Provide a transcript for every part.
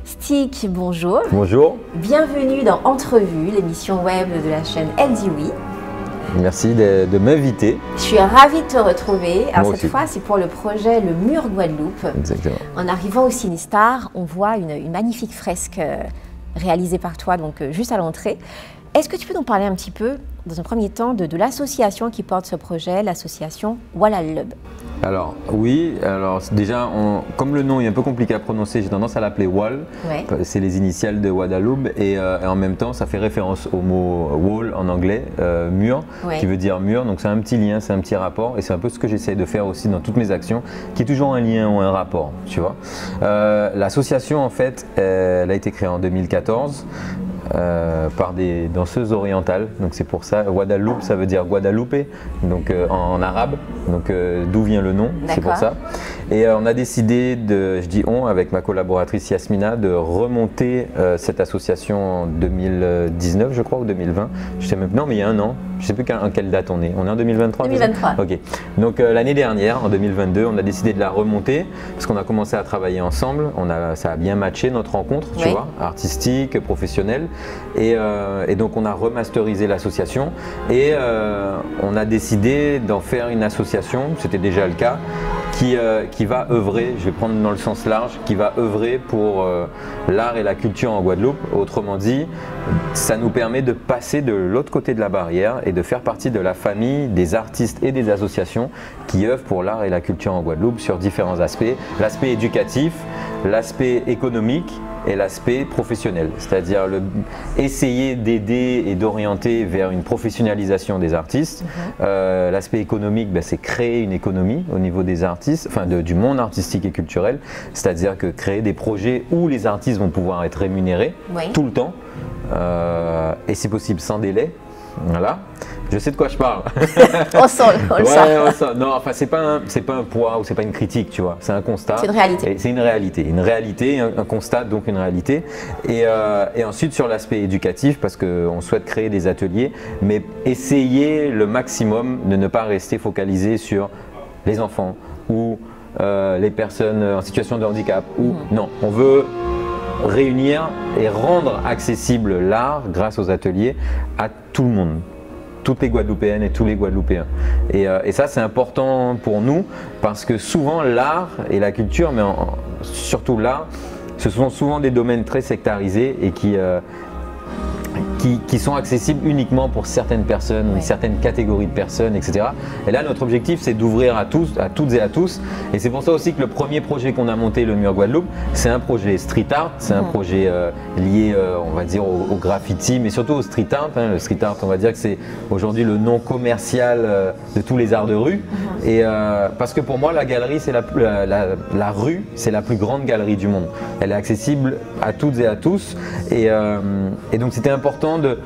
Stick, bonjour. Bonjour. Bienvenue dans Entrevue, l'émission web de la chaîne LDWE. Merci de m'inviter. Je suis ravie de te retrouver. Alors Moi cette aussi. fois, c'est pour le projet Le Mur Guadeloupe. Exactement. En arrivant au Cinestar, on voit une magnifique fresque réalisée par toi, donc juste à l'entrée. Est-ce que tu peux nous parler un petit peu, dans un premier temps, de l'association qui porte ce projet, l'association Walalub? Alors oui, alors déjà, comme le nom est un peu compliqué à prononcer, j'ai tendance à l'appeler Wal. Ouais. C'est les initiales de Walalub et en même temps, ça fait référence au mot wall en anglais, mur, Ouais. qui veut dire mur. Donc c'est un petit lien, c'est un petit rapport et c'est un peu ce que j'essaie de faire aussi dans toutes mes actions, qui est toujours un lien ou un rapport, tu vois. L'association, en fait, elle a été créée en 2014. Par des danseuses orientales, donc c'est pour ça. Guadeloupe, ça veut dire Guadeloupe, donc en arabe, donc d'où vient le nom, c'est pour ça. Et on a décidé je dis on, avec ma collaboratrice Yasmina, de remonter cette association en 2019, je crois, ou 2020. Je sais même, non, mais il y a un an. Je ne sais plus en quelle date on est. On est en 2023 2023. Ok. Donc l'année dernière, en 2022, on a décidé de la remonter parce qu'on a commencé à travailler ensemble. Ça a bien matché notre rencontre, tu vois, artistique, professionnelle. Et donc on a remasterisé l'association et on a décidé d'en faire une association, c'était déjà le cas, qui va œuvrer, je vais prendre dans le sens large, qui va œuvrer pour l'art et la culture en Guadeloupe. Autrement dit, ça nous permet de passer de l'autre côté de la barrière et de faire partie de la famille des artistes et des associations qui œuvrent pour l'art et la culture en Guadeloupe sur différents aspects. L'aspect éducatif, l'aspect économique et l'aspect professionnel, c'est-à-dire essayer d'aider et d'orienter vers une professionnalisation des artistes. L'aspect économique, c'est créer une économie au niveau des artistes, enfin du monde artistique et culturel, c'est-à-dire que créer des projets où les artistes vont pouvoir être rémunérés tout le temps, et si possible sans délai. Voilà, je sais de quoi je parle. On sent. Non, enfin c'est pas un poids ou c'est pas une critique, tu vois. C'est un constat. C'est une réalité. C'est une réalité, un constat, donc une réalité. Et ensuite sur l'aspect éducatif, parce qu'on souhaite créer des ateliers, mais essayer le maximum de ne pas rester focalisé sur les enfants ou les personnes en situation de handicap. Non, on veut réunir et rendre accessible l'art grâce aux ateliers à tout le monde, toutes les Guadeloupéennes et tous les Guadeloupéens. Et ça c'est important pour nous parce que souvent l'art et la culture, mais surtout l'art, ce sont souvent des domaines très sectarisés et qui sont accessibles uniquement pour certaines personnes, certaines catégories de personnes, etc. Et là, notre objectif, c'est d'ouvrir à toutes et à tous. Et c'est pour ça aussi que le premier projet qu'on a monté, le Mur Guadeloupe, c'est un projet street art, c'est un projet lié, on va dire, au graffiti, mais surtout au street art. Le street art, on va dire que c'est aujourd'hui le nom commercial de tous les arts de rue. Et parce que pour moi, la galerie, c'est la rue, c'est la plus grande galerie du monde. Elle est accessible à toutes et à tous. Et donc, c'était important de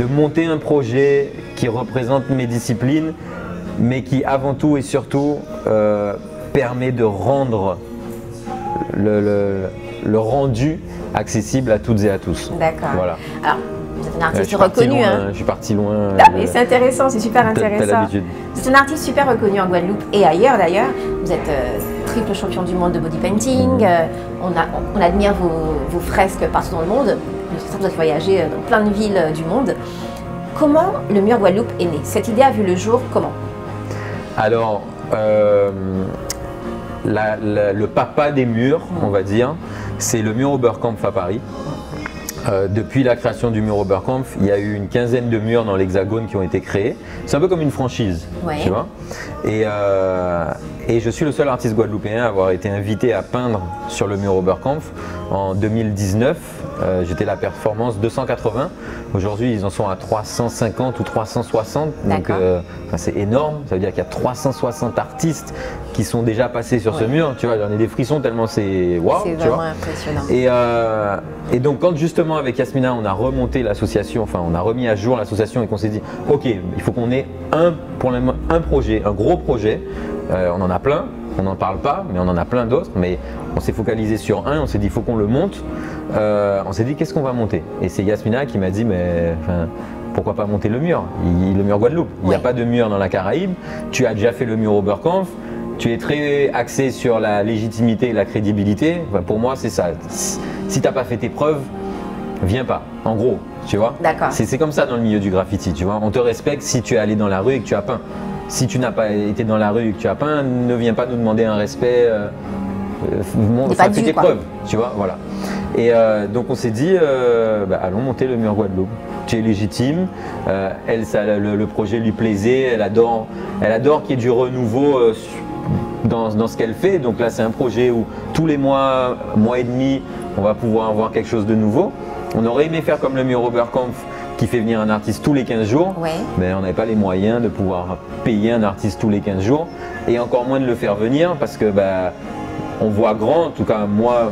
monter un projet qui représente mes disciplines, mais qui avant tout et surtout permet de rendre le rendu accessible à toutes et à tous. D'accord. Voilà. Alors, vous êtes un artiste reconnu. Je suis parti loin. Mais c'est intéressant, c'est super intéressant. C'est un artiste super reconnu en Guadeloupe et ailleurs d'ailleurs. Vous êtes triple champion du monde de body painting. On admire vos fresques partout dans le monde. Vous avez voyagé dans plein de villes du monde. Comment le Mur Guadeloupe est né? Cette idée a vu le jour comment? Alors, le papa des murs, on va dire, c'est le Mur Oberkampf à Paris. Depuis la création du Mur Oberkampf, il y a eu une quinzaine de murs dans l'Hexagone qui ont été créés. C'est un peu comme une franchise, tu vois. Et je suis le seul artiste guadeloupéen à avoir été invité à peindre sur le Mur Oberkampf en 2019. J'étais la performance 280. Aujourd'hui, ils en sont à 350 ou 360. Donc, c'est énorme. Ça veut dire qu'il y a 360 artistes qui sont déjà passés sur ce mur. Tu vois, j'en ai des frissons tellement c'est waouh. C'est vraiment impressionnant. Et donc, quand justement avec Yasmina, on a remonté l'association, enfin, on a remis à jour l'association et qu'on s'est dit, ok, il faut qu'on ait un projet, un gros projet. On en a plein. On n'en parle pas, mais on en a plein d'autres. Mais on s'est focalisé sur un, on s'est dit il faut qu'on le monte. On s'est dit qu'est-ce qu'on va monter? Et c'est Yasmina qui m'a dit mais pourquoi pas monter le mur? Le Mur Guadeloupe. Il n'y a pas de mur dans la Caraïbe. Tu as déjà fait le Mur Oberkampf. tu es très axé sur la légitimité et la crédibilité, ben, pour moi c'est ça. Si tu n'as pas fait tes preuves, viens pas, en gros, tu vois. C'est comme ça dans le milieu du graffiti, tu vois. On te respecte si tu es allé dans la rue et que tu as peint. Si tu n'as pas été dans la rue et que tu as peint, ne viens pas nous demander un respect. Fais tes preuves, tu vois, voilà. Et donc on s'est dit, allons monter le mur Guadeloupe. Tu es légitime, le projet lui plaisait, elle adore qu'il y ait du renouveau dans ce qu'elle fait. Donc là c'est un projet où tous les mois et demi, on va pouvoir avoir quelque chose de nouveau. On aurait aimé faire comme le mur Oberkampf qui fait venir un artiste tous les 15 jours, mais on n'avait pas les moyens de pouvoir payer un artiste tous les 15 jours et encore moins de le faire venir parce que on voit grand, en tout cas moi,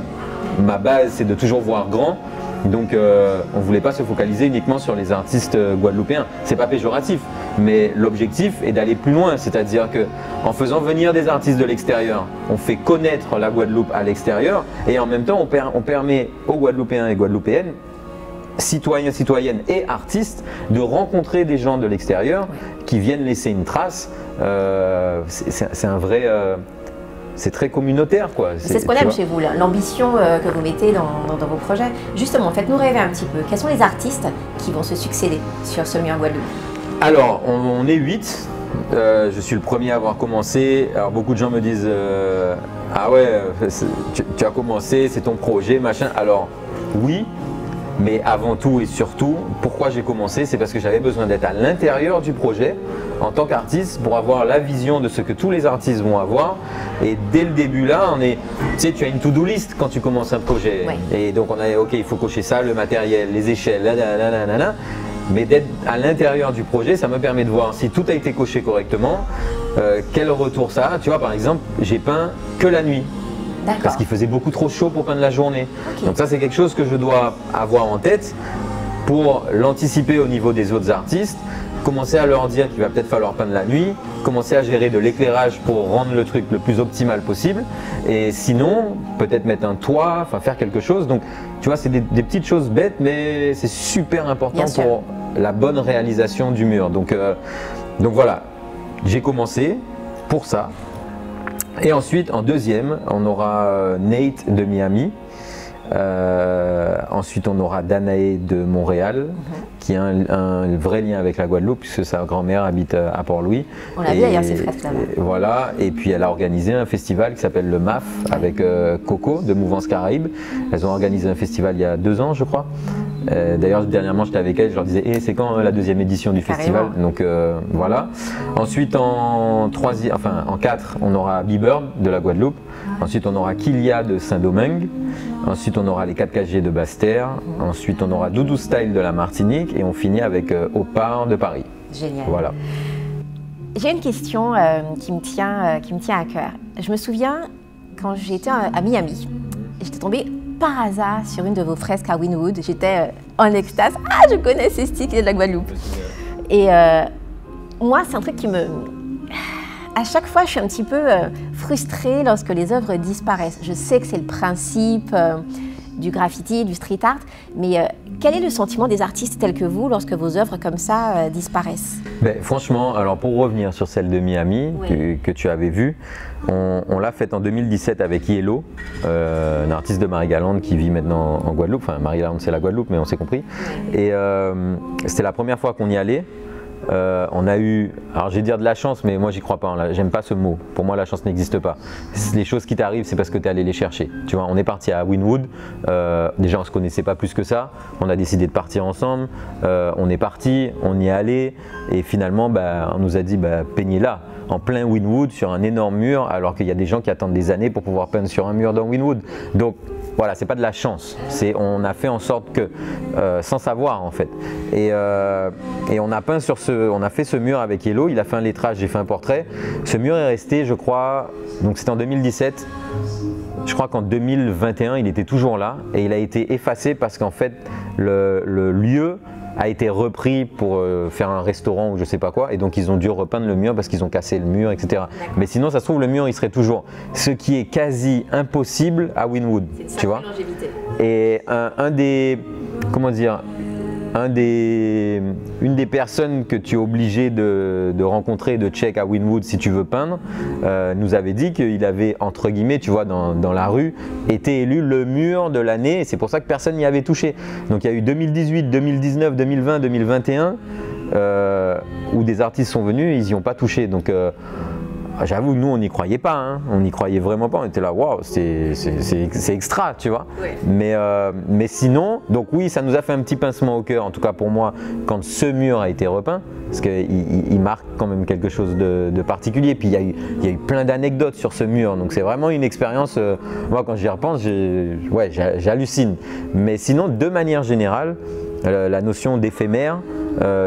ma base c'est de toujours voir grand. Donc on ne voulait pas se focaliser uniquement sur les artistes guadeloupéens. C'est pas péjoratif, mais l'objectif est d'aller plus loin. C'est-à-dire qu'en faisant venir des artistes de l'extérieur, on fait connaître la Guadeloupe à l'extérieur et en même temps on permet aux Guadeloupéens et Guadeloupéennes, citoyens, citoyennes et artistes de rencontrer des gens de l'extérieur qui viennent laisser une trace. C'est un vrai... c'est très communautaire, quoi. C'est ce qu'on aime chez vous, l'ambition que vous mettez dans vos projets. Justement, faites-nous rêver un petit peu. Quels sont les artistes qui vont se succéder sur ce mur Guadeloupe? Alors, on est 8. Je suis le premier à avoir commencé. Alors, beaucoup de gens me disent ah ouais, tu as commencé, c'est ton projet, machin. Alors, oui. Mais avant tout et surtout, pourquoi j'ai commencé, c'est parce que j'avais besoin d'être à l'intérieur du projet en tant qu'artiste pour avoir la vision de ce que tous les artistes vont avoir. Et dès le début là, tu sais, tu as une to-do list quand tu commences un projet. Et donc on a ok, il faut cocher ça, le matériel, les échelles, mais d'être à l'intérieur du projet, ça me permet de voir si tout a été coché correctement, quel retour ça a. Tu vois, par exemple, j'ai peint que la nuit. Parce qu'il faisait beaucoup trop chaud pour peindre la journée. Donc ça c'est quelque chose que je dois avoir en tête pour l'anticiper au niveau des autres artistes, commencer à leur dire qu'il va peut-être falloir peindre la nuit, commencer à gérer de l'éclairage pour rendre le truc le plus optimal possible et sinon peut-être mettre un toit, enfin faire quelque chose. Donc tu vois, c'est des petites choses bêtes mais c'est super important pour la bonne réalisation du mur. Donc voilà, j'ai commencé pour ça. Et ensuite, en deuxième, on aura Nate de Miami. Ensuite, on aura Danae de Montréal, qui a un vrai lien avec la Guadeloupe, puisque sa grand-mère habite à Port-Louis. On l'a vu d'ailleurs, ses fresques là-bas. Voilà, et puis elle a organisé un festival qui s'appelle le MAF, avec Coco de Mouvance Caraïbe. Elles ont organisé un festival il y a 2 ans, je crois. D'ailleurs, dernièrement, j'étais avec elles, je leur disais c'est quand la deuxième édition du festival. Donc voilà. Ensuite, en 4, on aura B-Bird de la Guadeloupe. Ensuite, on aura Kilia de Saint-Domingue. Ensuite, on aura les 4KG de Basse-Terre. Ensuite, on aura Doudou Style de la Martinique. Et on finit avec Opar de Paris. Génial. Voilà. J'ai une question qui me tient à cœur. Je me souviens, quand j'étais à Miami, j'étais tombée par hasard sur une de vos fresques à Wynwood. J'étais en extase. Ah, je connais ces styles de la Guadeloupe. Et moi, c'est un truc qui me... À chaque fois, je suis un petit peu frustrée lorsque les œuvres disparaissent. Je sais que c'est le principe du graffiti, du street art, mais quel est le sentiment des artistes tels que vous lorsque vos œuvres comme ça disparaissent? Franchement, alors pour revenir sur celle de Miami que tu avais vue, on l'a faite en 2017 avec Yellow, un artiste de Marie-Galante qui vit maintenant en Guadeloupe. Enfin, Marie-Galante c'est la Guadeloupe, mais on s'est compris. Et c'était la première fois qu'on y allait. On a eu, alors je vais dire de la chance, mais moi j'y crois pas, j'aime pas ce mot. Pour moi la chance n'existe pas. Les choses qui t'arrivent, c'est parce que tu es allé les chercher. Tu vois, on est parti à Wynwood, déjà on se connaissait pas plus que ça, on a décidé de partir ensemble, on est parti, on y est allé et finalement on nous a dit peignez là, en plein Wynwood sur un énorme mur, alors qu'il y a des gens qui attendent des années pour pouvoir peindre sur un mur dans Wynwood. Donc voilà, c'est pas de la chance, on a fait en sorte que, sans savoir en fait, et on a peint on a fait ce mur avec Yellow, il a fait un lettrage, j'ai fait un portrait. Ce mur est resté, je crois, donc c'était en 2017, je crois qu'en 2021 il était toujours là et il a été effacé parce qu'en fait le lieu a été repris pour faire un restaurant ou je sais pas quoi et donc ils ont dû repeindre le mur parce qu'ils ont cassé le mur, etc. Mais sinon ça se trouve le mur il serait toujours, ce qui est quasi impossible à Wynwood, tu vois. Et un des, comment dire, une des personnes que tu es obligé de rencontrer, de check à Wynwood si tu veux peindre, nous avait dit qu'il avait, entre guillemets, tu vois, dans la rue, été élu le mur de l'année. C'est pour ça que personne n'y avait touché. Donc il y a eu 2018, 2019, 2020, 2021 où des artistes sont venus et ils n'y ont pas touché. Donc j'avoue, nous, on n'y croyait pas, hein. On n'y croyait vraiment pas. On était là, waouh, c'est extra, tu vois. Ouais. Mais sinon, donc oui, ça nous a fait un petit pincement au cœur, en tout cas pour moi, quand ce mur a été repeint, parce qu'il marque quand même quelque chose de particulier. Puis il y a eu plein d'anecdotes sur ce mur, donc c'est vraiment une expérience. Moi, quand j'y repense, j'hallucine. Mais sinon, de manière générale, la notion d'éphémère,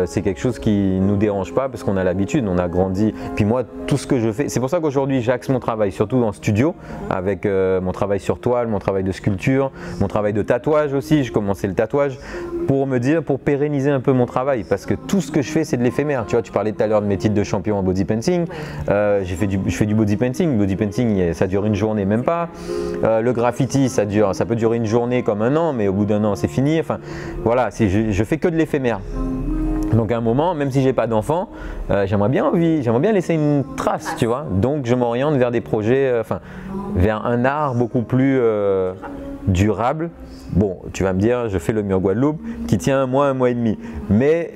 c'est quelque chose qui ne nous dérange pas parce qu'on a l'habitude, on a grandi. Puis moi, tout ce que je fais, c'est pour ça qu'aujourd'hui j'axe mon travail surtout en studio, avec mon travail sur toile, mon travail de sculpture, mon travail de tatouage aussi. J'ai commencé le tatouage pour pérenniser un peu mon travail, parce que tout ce que je fais, c'est de l'éphémère. Tu vois, tu parlais tout à l'heure de mes titres de champion en body painting. Je fais du body painting. Body painting, ça dure une journée, même pas. Le graffiti, ça peut durer une journée comme un an, mais au bout d'un an, c'est fini. Enfin, voilà, je fais que de l'éphémère. Donc à un moment, même si j'ai pas d'enfant, j'aimerais bien laisser une trace, tu vois. Donc je m'oriente vers des projets, vers un art beaucoup plus durable. Bon, tu vas me dire, je fais le mur Guadeloupe qui tient un mois et demi. Mais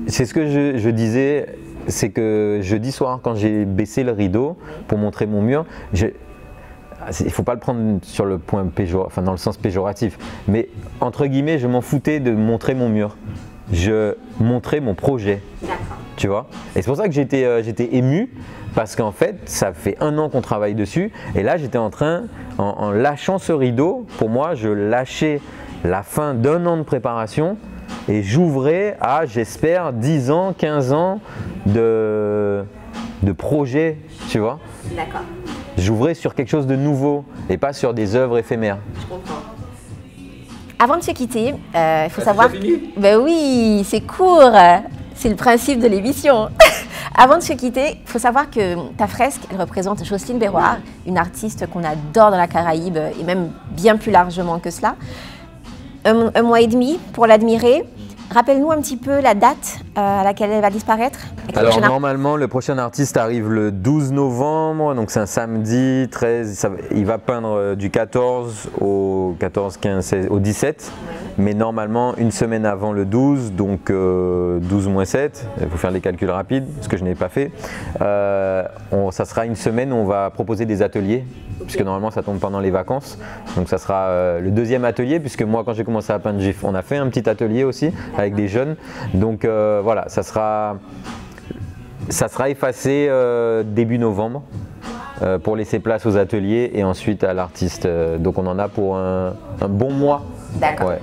c'est ce que je disais, c'est que jeudi soir, quand j'ai baissé le rideau pour montrer mon mur, il ne faut pas le prendre sur le point dans le sens péjoratif, mais entre guillemets, je m'en foutais de montrer mon mur. Je montrais mon projet, tu vois. Et c'est pour ça que j'étais ému, parce qu'en fait, ça fait 1 an qu'on travaille dessus. Et là, j'étais en lâchant ce rideau, pour moi, je lâchais la fin d'1 an de préparation et j'ouvrais à, j'espère, 10 ans, 15 ans de projet, tu vois. D'accord. J'ouvrais sur quelque chose de nouveau et pas sur des œuvres éphémères. Je comprends. Avant de se quitter, il faut savoir… Ben oui, c'est court, c'est le principe de l'émission. Avant de se quitter, il faut savoir que ta fresque, elle représente Jocelyne Berroir, une artiste qu'on adore dans la Caraïbe et même bien plus largement que cela. 1 mois et demi pour l'admirer. Rappelle-nous un petit peu la date à laquelle elle va disparaître. Alors normalement, le prochain artiste arrive le 12 novembre, donc c'est un samedi 13, il va peindre du 14 au 14, 15, 16, au 17, mais normalement une semaine avant le 12, donc 12 moins 7, il faut faire les calculs rapides, ce que je n'ai pas fait. Ça sera une semaine où on va proposer des ateliers, puisque normalement ça tombe pendant les vacances, donc ça sera le 2e atelier, puisque moi quand j'ai commencé à peindre, on a fait un petit atelier aussi avec des jeunes, donc voilà, ça sera effacé début novembre pour laisser place aux ateliers et ensuite à l'artiste, donc on en a pour un bon mois. D'accord. Ouais.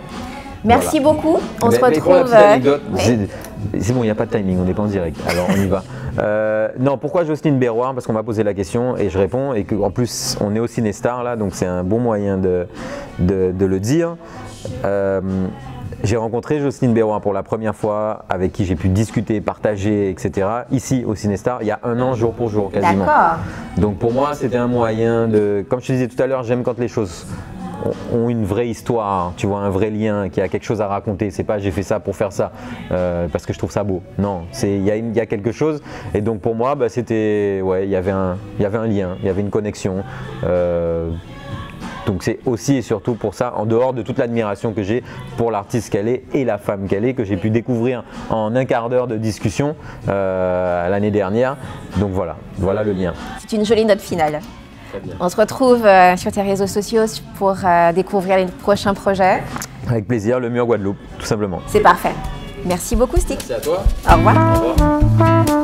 Merci beaucoup, on se retrouve… C'est bon, il n'y a pas de timing, on n'est pas en direct, alors on y va. Non, pourquoi Jocelyne Berroir? Parce qu'on m'a posé la question et je réponds, et qu'en plus on est au Cinestar là, donc c'est un bon moyen de le dire. J'ai rencontré Jocelyne Berroir pour la première fois, avec qui j'ai pu discuter, partager, etc. ici au Cinestar, il y a 1 an jour pour jour quasiment. D'accord. Donc pour moi c'était un moyen de… Comme je te disais tout à l'heure, j'aime quand les choses ont une vraie histoire, tu vois, un vrai lien, qui a quelque chose à raconter. C'est pas j'ai fait ça pour faire ça, parce que je trouve ça beau. Non, il y a quelque chose. Et donc pour moi, bah, c'était… Ouais, il y avait un lien, il y avait une connexion. Donc c'est aussi et surtout pour ça, en dehors de toute l'admiration que j'ai pour l'artiste qu'elle est et la femme qu'elle est, que j'ai pu découvrir en 1 quart d'heure de discussion l'année dernière. Donc voilà le lien. C'est une jolie note finale. On se retrouve sur tes réseaux sociaux pour découvrir les prochains projets. Avec plaisir, le mur Guadeloupe, tout simplement. C'est parfait. Merci beaucoup, Stick. Merci à toi. Au revoir. Au revoir.